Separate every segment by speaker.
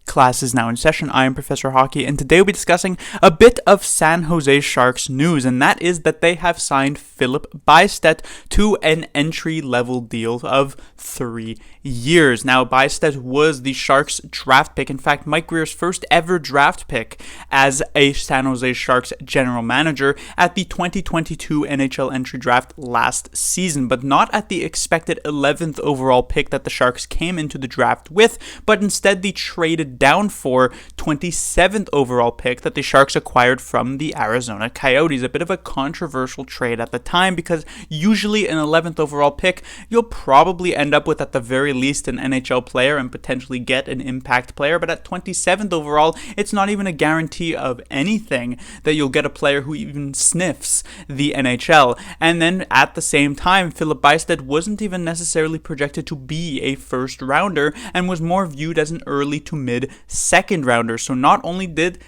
Speaker 1: Class is now in session. I am Professor Hockey, and today we'll be discussing a bit of San Jose Sharks news, and that is that they have signed Filip Bystedt to an entry-level deal of 3 years. Now, Bystedt was the Sharks' draft pick, in fact, Mike Grier's first ever draft pick as a San Jose Sharks general manager at the 2022 NHL entry draft last season, but not at the expected 11th overall pick that the Sharks came into the draft with, but instead the traded down for 27th overall pick that the Sharks acquired from the Arizona Coyotes. A bit of a controversial trade at the time because usually an 11th overall pick you'll probably end up with at the very least an NHL player and potentially get an impact player, but at 27th overall it's not even a guarantee of anything that you'll get a player who even sniffs the NHL. And then at the same time, Filip Bystedt wasn't even necessarily projected to be a first rounder and was more viewed as an early to mid second rounder. So not only did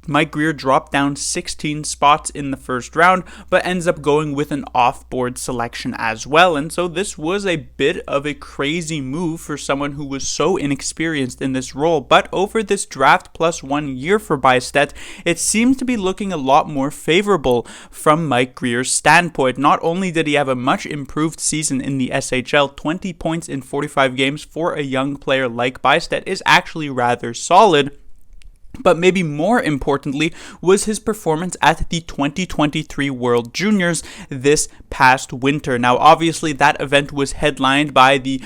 Speaker 1: Mike Grier dropped down 16 spots in the first round, but ends up going with an off-board selection as well. And so this was a bit of a crazy move for someone who was so inexperienced in this role. But over this draft plus 1 year for Bystedt, it seems to be looking a lot more favorable from Mike Grier's standpoint. Not only did he have a much improved season in the SHL, 20 points in 45 games for a young player like Bystedt is actually rather solid, but maybe more importantly was his performance at the 2023 World Juniors this past winter. Now, obviously, that event was headlined by the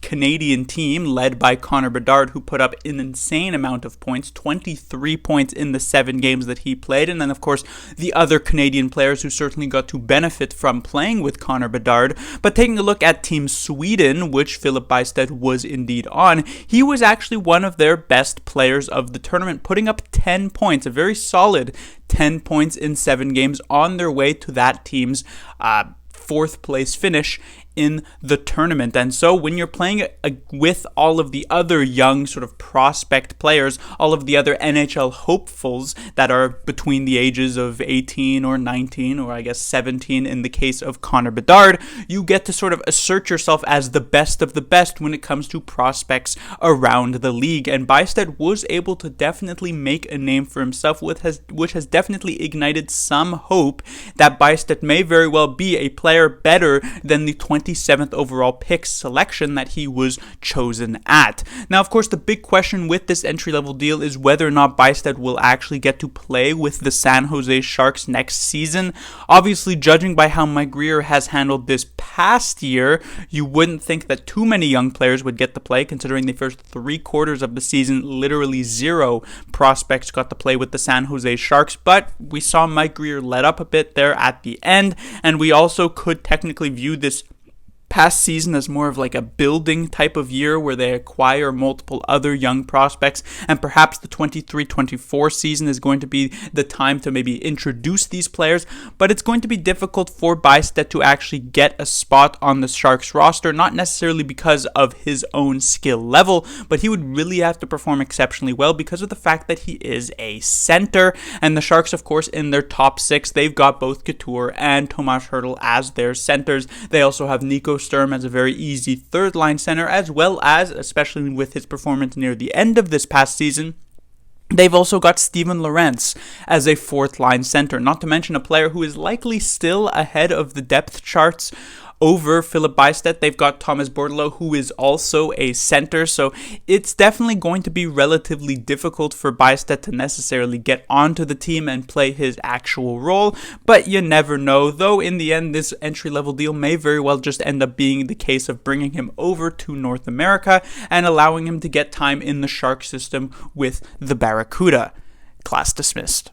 Speaker 1: Canadian team led by Connor Bedard, who put up an insane amount of points, 23 points in the 7 games that he played. And then, of course, the other Canadian players who certainly got to benefit from playing with Connor Bedard. But taking a look at Team Sweden, which Filip Bystedt was indeed on, he was actually one of their best players of the tournament, putting up 10 points, a very solid 10 points in 7 games on their way to that team's 4th place finish in the tournament. And so when you're playing with all of the other young sort of prospect players, all of the other NHL hopefuls that are between the ages of 18 or 19 or I guess 17 in the case of Connor Bedard, you get to sort of assert yourself as the best of the best when it comes to prospects around the league. And Bystedt was able to definitely make a name for himself, which has definitely ignited some hope that Bystedt may very well be a player better than the 27th overall pick selection that he was chosen at. Now, of course, the big question with this entry-level deal is whether or not Bystedt will actually get to play with the San Jose Sharks next season. Obviously, judging by how Mike Grier has handled this past year, you wouldn't think that too many young players would get to play, considering the first 3 quarters of the season, literally 0 prospects got to play with the San Jose Sharks. But we saw Mike Grier let up a bit there at the end, and we also could technically view this past season as more of like a building type of year where they acquire multiple other young prospects, and perhaps the 23-24 season is going to be the time to maybe introduce these players. But it's going to be difficult for Bystedt to actually get a spot on the Sharks roster, not necessarily because of his own skill level, but he would really have to perform exceptionally well because of the fact that he is a center. And the Sharks, of course, in their top 6, they've got both Couture and Tomas Hertl as their centers. They also have Nico Sturm as a very easy third-line center, as well as, especially with his performance near the end of this past season, they've also got Steven Lorentz as a 4th-line center, not to mention a player who is likely still ahead of the depth charts over Filip Bystedt. They've got Thomas Bordeleau, who is also a center, so it's definitely going to be relatively difficult for Bystedt to necessarily get onto the team and play his actual role, but you never know. Though in the end, this entry-level deal may very well just end up being the case of bringing him over to North America and allowing him to get time in the Shark system with the Barracuda. Class dismissed.